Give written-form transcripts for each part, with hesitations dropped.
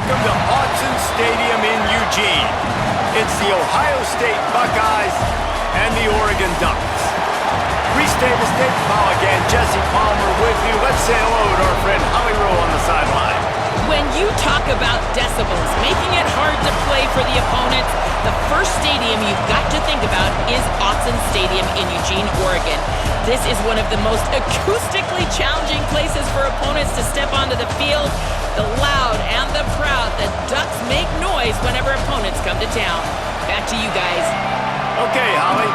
welcome to Autzen Stadium in Eugene. It's the Ohio State Buckeyes and the Oregon Ducks. Reese Davis, Dave Pollock, and Jesse Palmer with you. Let's say hello to our friend Holly Rowe on the sideline. When you talk about decibels, making it hard to play for the opponents, the first stadium you've got to think about is Autzen Stadium in Eugene, Oregon. This is one of the most acoustically challenging places for opponents to step onto the field. The loud and the proud, the Ducks make noise whenever opponents come to town. Back to you guys. Okay, Holly.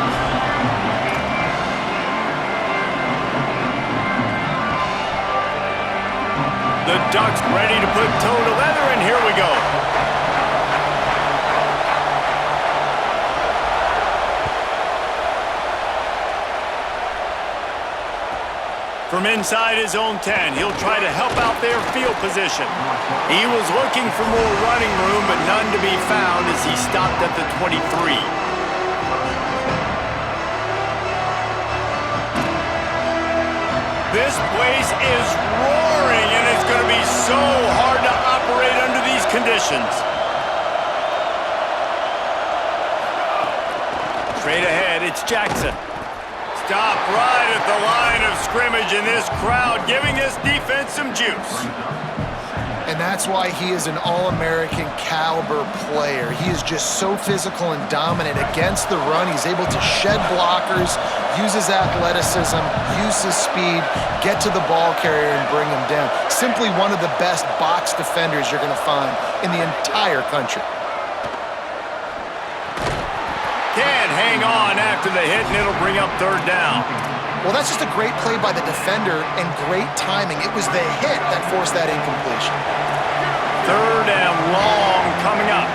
The Ducks ready to put toe to leather, and here we go. From inside his own 10, he'll try to help out their field position. He was looking for more running room, but none to be found as he stopped at the 23. This place is roaring, and it's going to be so hard to operate under these conditions. Straight ahead, it's Jackson. Stop right at the line of scrimmage, and this crowd giving this defense some juice. And that's why he is an All-American caliber player. He is just so physical and dominant against the run. He's able to shed blockers, use his athleticism, use his speed, get to the ball carrier and bring him down. Simply one of the best box defenders you're going to find in the entire country. Can't hang on after the hit, and it'll bring up third down. Well, that's just a great play by the defender and great timing. It was the hit that forced that incompletion. Third and long coming up.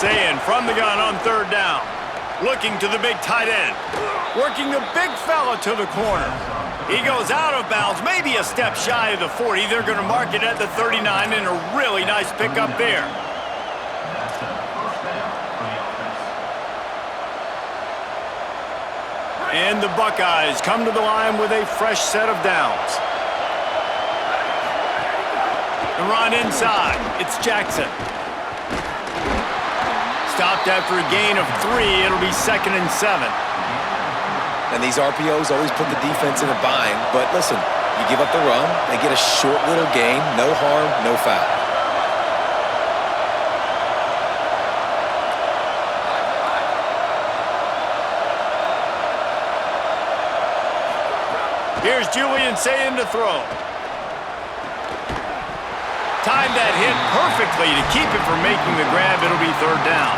Sayin from the gun on third down. Looking to the big tight end. Working the big fella to the corner. He goes out of bounds, maybe a step shy of the 40. They're going to mark it at the 39, and a really nice pickup there. And the Buckeyes come to the line with a fresh set of downs. The run inside. It's Jackson. Stopped after a gain of 3. It'll be 2nd and 7. And these RPOs always put the defense in a bind. But listen, you give up the run, they get a short little gain. No harm, no foul. Here's Julian Sayin to throw. Timed that hit perfectly to keep it from making the grab. It'll be third down.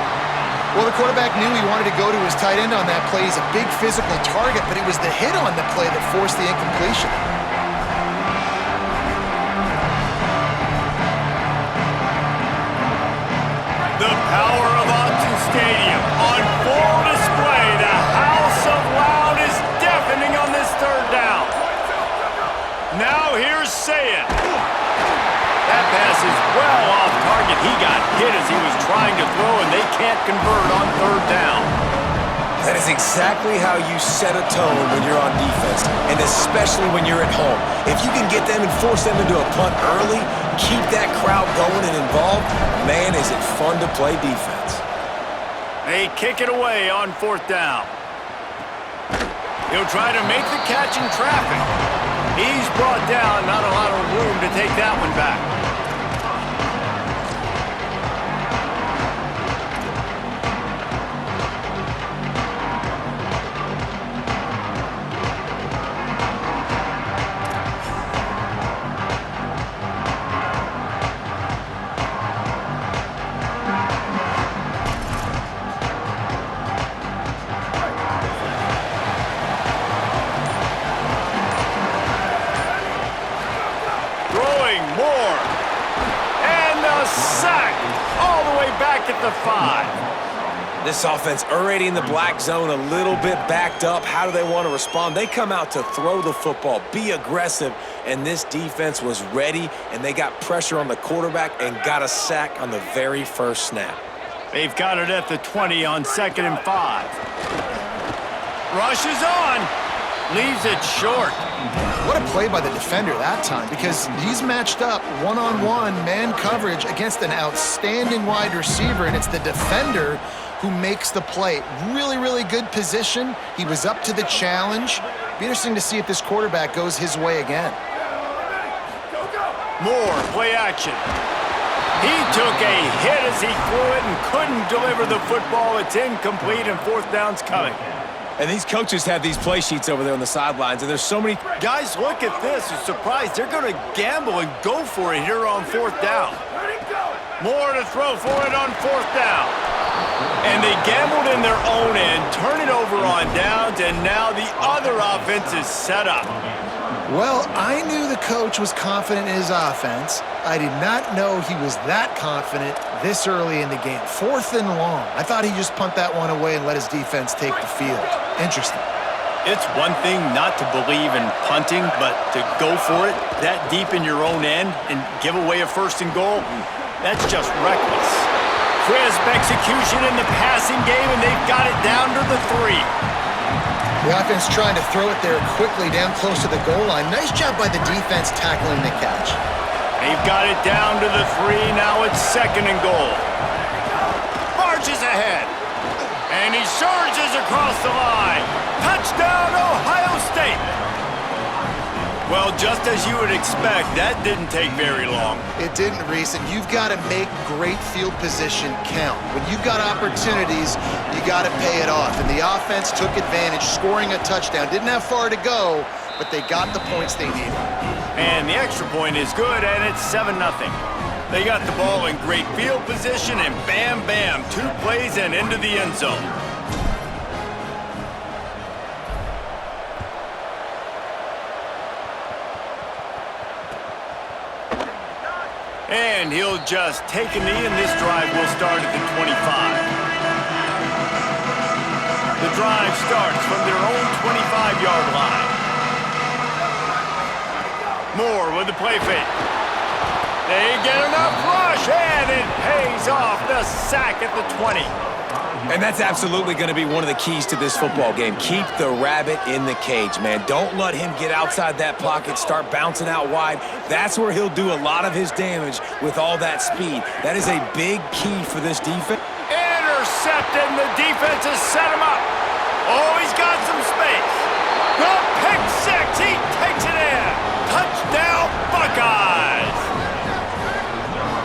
Well, the quarterback knew he wanted to go to his tight end on that play. He's a big physical target, but it was the hit on the play that forced the incompletion. The power of Autzen Stadium on full display. The house of loud is deafening on this third down. Now here's Sayin. That pass is well off target. He got hit as he was trying to throw, and they can't convert on third down. That is exactly how you set a tone when you're on defense, and especially when you're at home. If you can get them and force them into a punt early, keep that crowd going and involved, man, is it fun to play defense. They kick it away on fourth down. He'll try to make the catch in traffic. He's brought down, not a lot of room to take that one back. At the 5. This offense already in the black zone, a little bit backed up. How do they want to respond? They come out to throw the football, be aggressive, and this defense was ready, and they got pressure on the quarterback and got a sack on the very first snap. They've got it at the 20 on 2nd and 5. Rush is on. leaves it short. What a play by the defender that time, because he's matched up one-on-one man coverage against an outstanding wide receiver, and it's the defender who makes the play. Really, really good position. He was up to the challenge. Be interesting to see if this quarterback goes his way again. Moore, play action. He took a hit as he threw it and couldn't deliver the football. It's incomplete and fourth down's coming. And these coaches have these play sheets over there on the sidelines, and there's so many... Guys, look at this. You're surprised. They're going to gamble and go for it here on fourth down. Moore to throw for it on fourth down. And they gambled in their own end, turn it over on downs, and now the other offense is set up. Well, I knew the coach was confident in his offense. I did not know he was that confident this early in the game. Fourth and long. I thought he'd just punt that one away and let his defense take the field. Interesting. It's one thing not to believe in punting, but to go for it that deep in your own end and give away a first and goal, that's just reckless. Crisp execution in the passing game, and they've got it down to the 3. The offense trying to throw it there quickly down close to the goal line. Nice job by the defense tackling the catch. They've got it down to the 3. Now it's second and goal. Marches ahead. And he surges across the line. Touchdown, Ohio State. Well, just as you would expect, that didn't take very long. It didn't, Reese, and you've got to make great field position count. When you've got opportunities, you got to pay it off. And the offense took advantage, scoring a touchdown. Didn't have far to go, but they got the points they needed. And the extra point is good, and it's 7-0. They got the ball in great field position, and bam, bam, 2 plays and into the end zone. And he'll just take a knee, and this drive will start at the 25. The drive starts from their own 25-yard line. Moore with the play fake. They get enough rush, and it pays off. The sack at the 20. And that's absolutely going to be one of the keys to this football game. Keep the rabbit in the cage, man. Don't let him get outside that pocket, start bouncing out wide. That's where he'll do a lot of his damage with all that speed. That is a big key for this defense. Intercepted, and the defense has set him up. Oh, he's got some space. The pick six, he takes it in. Touchdown, Buckeyes.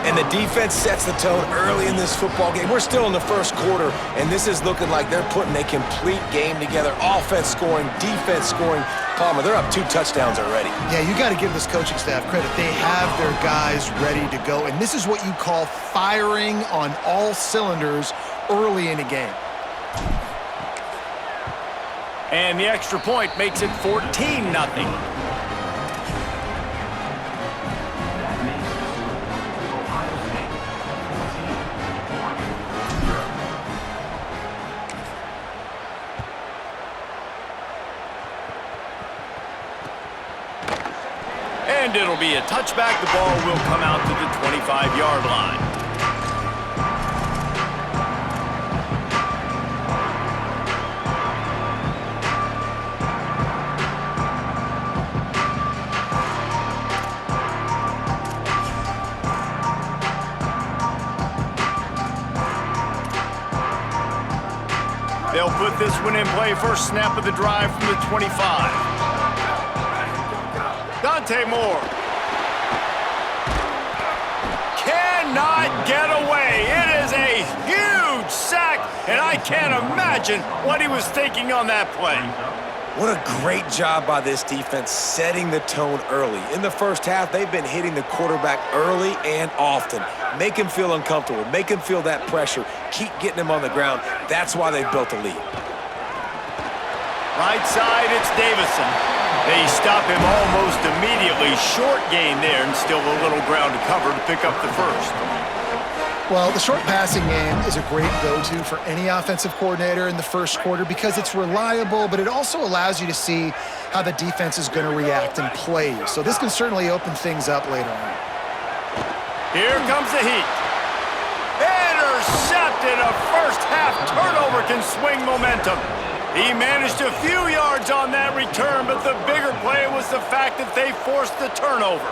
And the defense sets the tone early in this football game. We're still in the first quarter, and this is looking like they're putting a complete game together. Offense scoring, defense scoring. Palmer, they're up 2 touchdowns already. Yeah, you got to give this coaching staff credit. They have their guys ready to go, and this is what you call firing on all cylinders early in a game. And the extra point makes it 14-0. And it'll be a touchback. The ball will come out to the 25-yard line. They'll put this one in play. First snap of the drive from the 25. Dante Moore cannot get away. It is a huge sack, and I can't imagine what he was thinking on that play. What a great job by this defense setting the tone early. In the first half, they've been hitting the quarterback early and often. Make him feel uncomfortable. Make him feel that pressure. Keep getting him on the ground. That's why they've built a lead. Right side, it's Davison. They stop him almost immediately. Short gain there, and still a little ground to cover to pick up the first. Well, the short passing game is a great go-to for any offensive coordinator in the first quarter because it's reliable, but it also allows you to see how the defense is going to react and play. So this can certainly open things up later on. Here comes the heat. Intercepted. A first half turnover can swing momentum. He managed a few yards on that return, but the bigger play was the fact that they forced the turnover.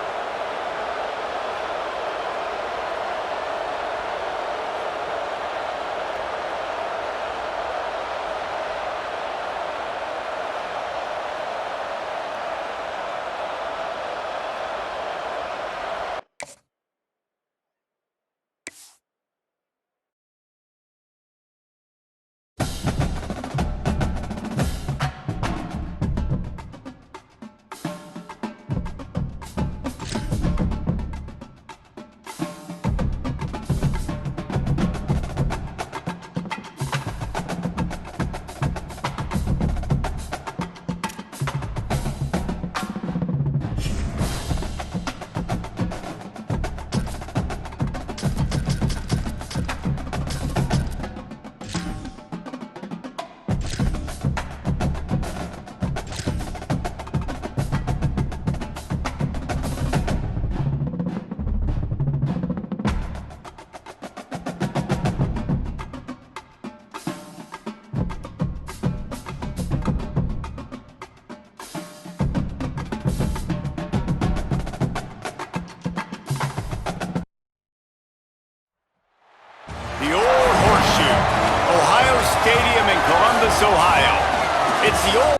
Ohio. It's the old...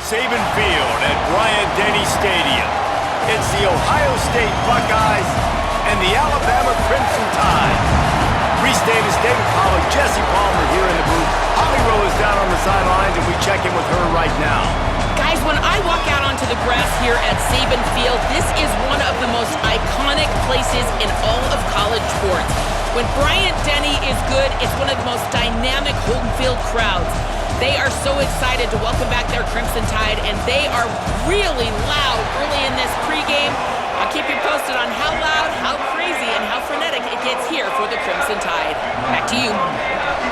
Saban Field at Bryant-Denny Stadium. It's the Ohio State Buckeyes and the Alabama Crimson Tide. Reese Davis, David Pollack, Jesse Palmer here in the booth. Holly Rowe is down on the sidelines, and we check in with her right now. Guys, when I walk out onto the grass here at Saban Field, this is one of the most iconic places in all of college sports. When Bryant-Denny is good, it's one of the most dynamic home field crowds. They are so excited to welcome back their Crimson Tide, and they are really loud early in this pregame. I'll keep you posted on how loud, how crazy, and how frenetic it gets here for the Crimson Tide. Back to you.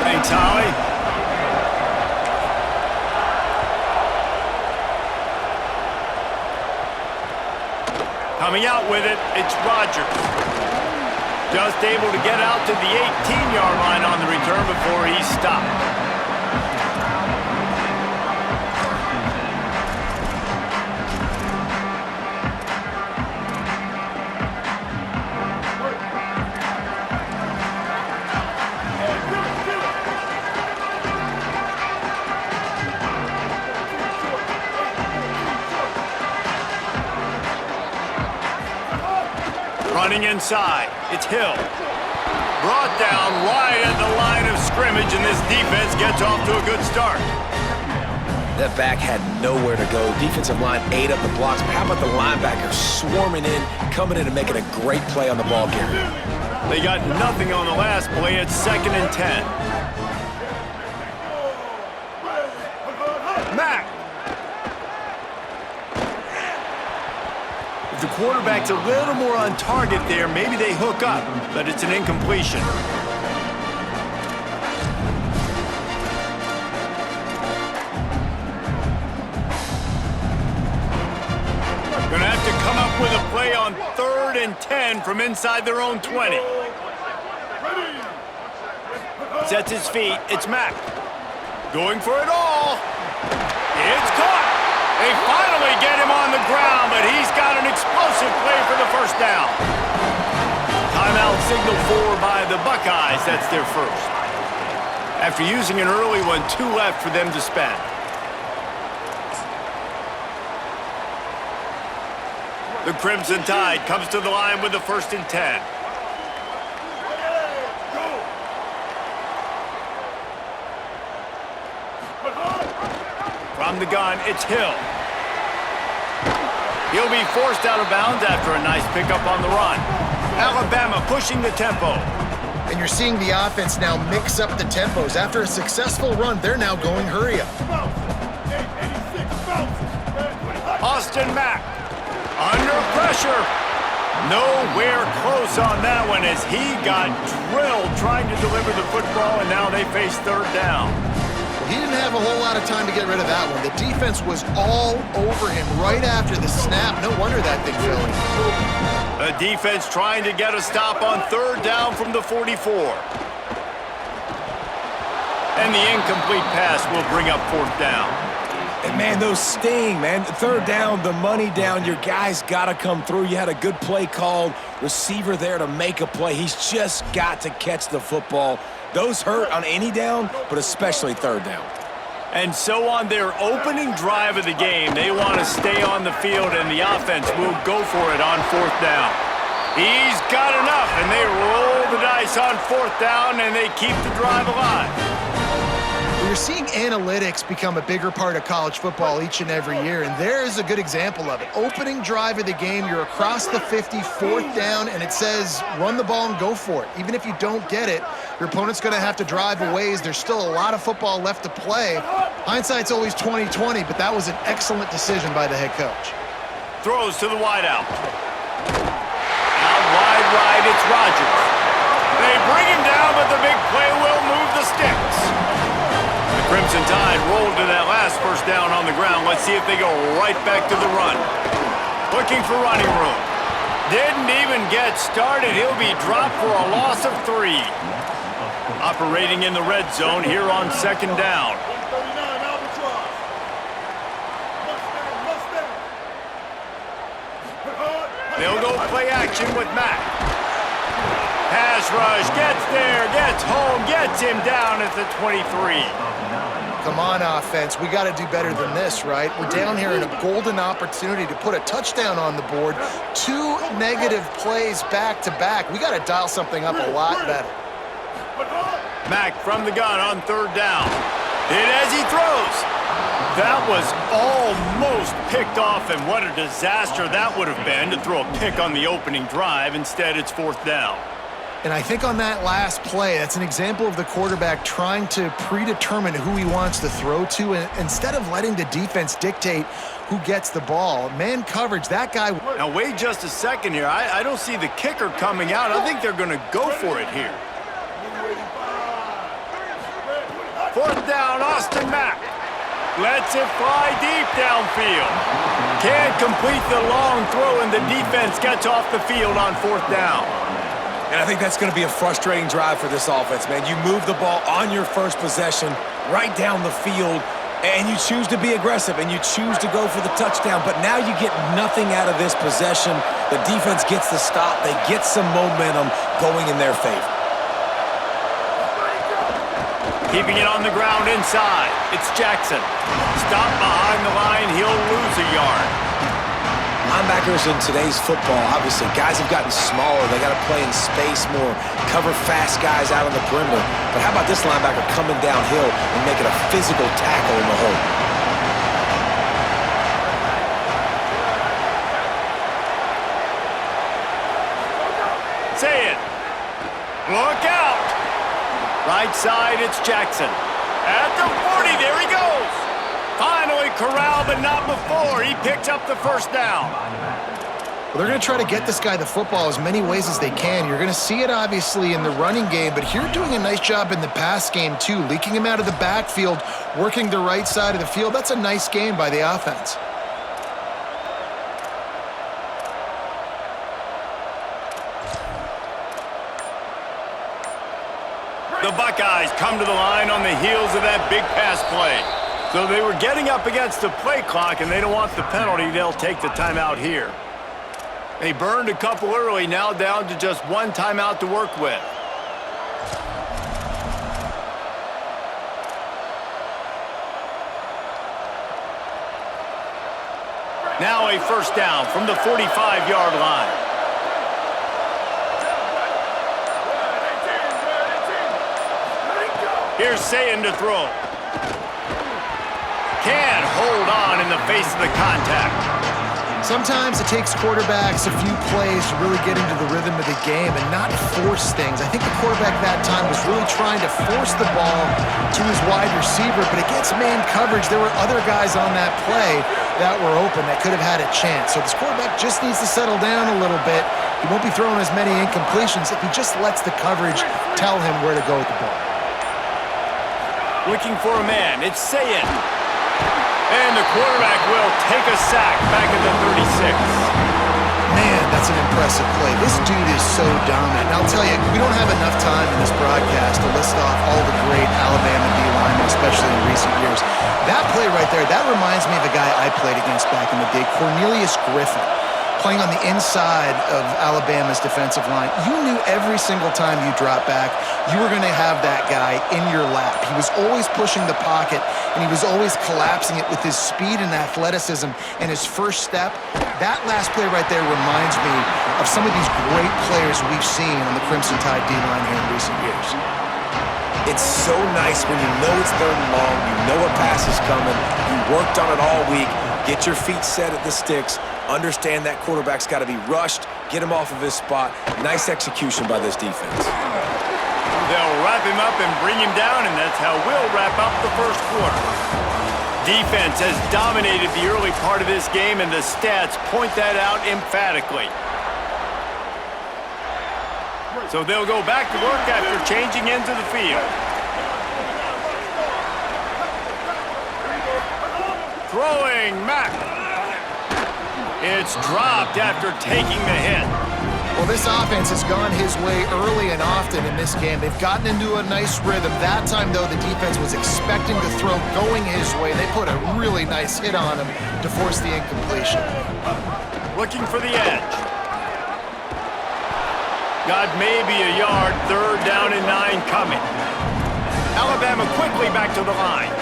Thanks, Holly. Coming out with it, it's Rodgers. Just able to get out to the 18-yard line on the return before he's stopped. Running inside, it's Hill. Brought down right at the line of scrimmage, and this defense gets off to a good start. That back had nowhere to go. Defensive line ate up the blocks, but how about the linebacker swarming in, coming in and making a great play on the ball carrier? They got nothing on the last play. It's 2nd and 10. Mack. If the quarterback's a little more on target there, maybe they hook up, but it's an incompletion. Gonna have to come up with a play on 3rd and 10 from inside their own 20. Sets his feet, it's Mack. Going for it all. It's caught. They finally get him on the ground, but he's got an explosive play for the first down. Timeout signal for by the Buckeyes. That's their first. After using an early one, 2 left for them to spend. The Crimson Tide comes to the line with the 1st and 10. From the gun, it's Hill. He'll be forced out of bounds after a nice pickup on the run. Alabama pushing the tempo. And you're seeing the offense now mix up the tempos. After a successful run, they're now going hurry up. Austin Mack under pressure. Nowhere close on that one as he got drilled trying to deliver the football, and now they face 3rd down. He didn't have a whole lot of time to get rid of that one. The defense was all over him right after the snap. No wonder that thing fell in. The defense trying to get a stop on 3rd down from the 44. And the incomplete pass will bring up 4th down. And, man, those sting, man. 3rd down, the money down. Your guy's got to come through. You had a good play called. Receiver there to make a play. He's just got to catch the football. Those hurt on any down, but especially 3rd down. And so on their opening drive of the game, they want to stay on the field, and the offense will go for it on 4th down. He's got enough, and they roll the dice on 4th down, and they keep the drive alive. You're seeing analytics become a bigger part of college football each and every year, and there is a good example of it. Opening drive of the game, you're across the 50, 4th down, and it says run the ball and go for it. Even if you don't get it, your opponent's going to have to drive a ways. There's still a lot of football left to play. Hindsight's always 20/20, but that was an excellent decision by the head coach. Throws to the wideout. Out wide right, it's Rodgers. They bring him down, but the big play will move the sticks. The Crimson Tide rolled to that last 1st down on the ground. Let's see if they go right back to the run. Looking for running room. Didn't even get started. He'll be dropped for a loss of 3. Operating in the red zone here on 2nd down. They'll go play action with Mack. Pass rush, gets there, gets home, gets him down at the 23. Come on, offense. We got to do better than this, right? We're down here in a golden opportunity to put a touchdown on the board. 2 negative plays back-to-back. We got to dial something up a lot better. Mack from the gun on 3rd down. Hit as he throws. That was almost picked off, and what a disaster that would have been to throw a pick on the opening drive. Instead, it's 4th down. And I think on that last play, that's an example of the quarterback trying to predetermine who he wants to throw to, and instead of letting the defense dictate who gets the ball. Man coverage, that guy. Now, wait just a second here. I don't see the kicker coming out. I think they're going to go for it here. 4th down, Austin Mack. Lets it fly deep downfield. Can't complete the long throw, and the defense gets off the field on 4th down. And I think that's going to be a frustrating drive for this offense, man. You move the ball on your first possession right down the field, and you choose to be aggressive, and you choose to go for the touchdown. But now you get nothing out of this possession. The defense gets the stop. They get some momentum going in their favor. Keeping it on the ground inside. It's Jackson. Stopped behind the line. He'll lose a yard. Linebackers in today's football, obviously, guys have gotten smaller. They got to play in space more, cover fast guys out on the perimeter. But how about this linebacker coming downhill and making a physical tackle in the hole? Say it. Look out. Right side, it's Jackson. At the 40, there he goes. Finally corralled, but not before. He picks up the 1st down. Well, they're going to try to get this guy the football as many ways as they can. You're going to see it, obviously, in the running game, but here doing a nice job in the pass game, too. Leaking him out of the backfield, working the right side of the field. That's a nice game by the offense. The Buckeyes come to the line on the heels of that big pass play. So they were getting up against the play clock, and they don't want the penalty. They'll take the timeout here. They burned a couple early, now down to just 1 timeout to work with. Now a 1st down from the 45-yard line. Here's Sayin to throw. Can't hold on in the face of the contact. Sometimes it takes quarterbacks a few plays to really get into the rhythm of the game and not force things. I think the quarterback that time was really trying to force the ball to his wide receiver, but against man coverage, there were other guys on that play that were open that could have had a chance. So this quarterback just needs to settle down a little bit. He won't be throwing as many incompletions if he just lets the coverage tell him where to go with the ball. Looking for a man, it's Sayin. And the quarterback will take a sack back at the 36. Man, that's an impressive play. This dude is so dominant. And I'll tell you, we don't have enough time in this broadcast to list off all the great Alabama D-linemen, especially in recent years. That play right there, that reminds me of a guy I played against back in the day, Cornelius Griffin, playing on the inside of Alabama's defensive line. You knew every single time you dropped back, you were going to have that guy in your lap. He was always pushing the pocket, and he was always collapsing it with his speed and athleticism and his first step. That last play right there reminds me of some of these great players we've seen on the Crimson Tide D-line here in recent years. It's so nice when you know it's 3rd and long, you know a pass is coming, you worked on it all week, get your feet set at the sticks, understand that quarterback's got to be rushed, get him off of his spot. Nice execution by this defense. They'll wrap him up and bring him down, and that's how we'll wrap up the 1st quarter. Defense has dominated the early part of this game, and the stats point that out emphatically. So they'll go back to work after changing into the field. Throwing Mack. It's dropped after taking the hit. Well, this offense has gone his way early and often in this game. They've gotten into a nice rhythm. That time, though, the defense was expecting the throw going his way. They put a really nice hit on him to force the incompletion. Looking for the edge. Got maybe a yard, 3rd down and 9 coming. Alabama quickly back to the line.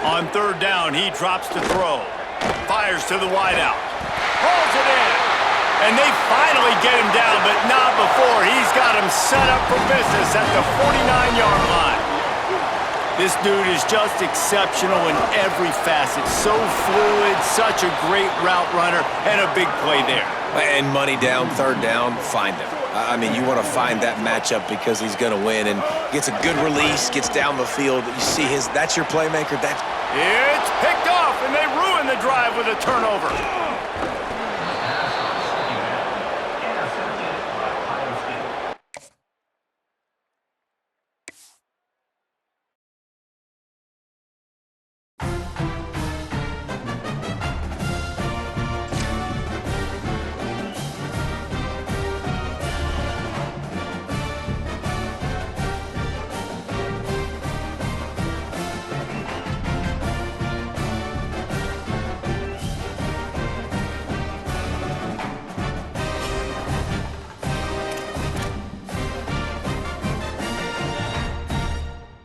On 3rd down, he drops to throw. Fires to the wideout. Pulls it in. And they finally get him down, but not before. He's got him set up for business at the 49-yard line. This dude is just exceptional in every facet. So fluid, such a great route runner, and a big play there. And money down, 3rd down, find him. I mean, you want to find that matchup because he's going to win, and gets a good release, gets down the field. You see that's your playmaker. It's picked off, and they ruin the drive with a turnover.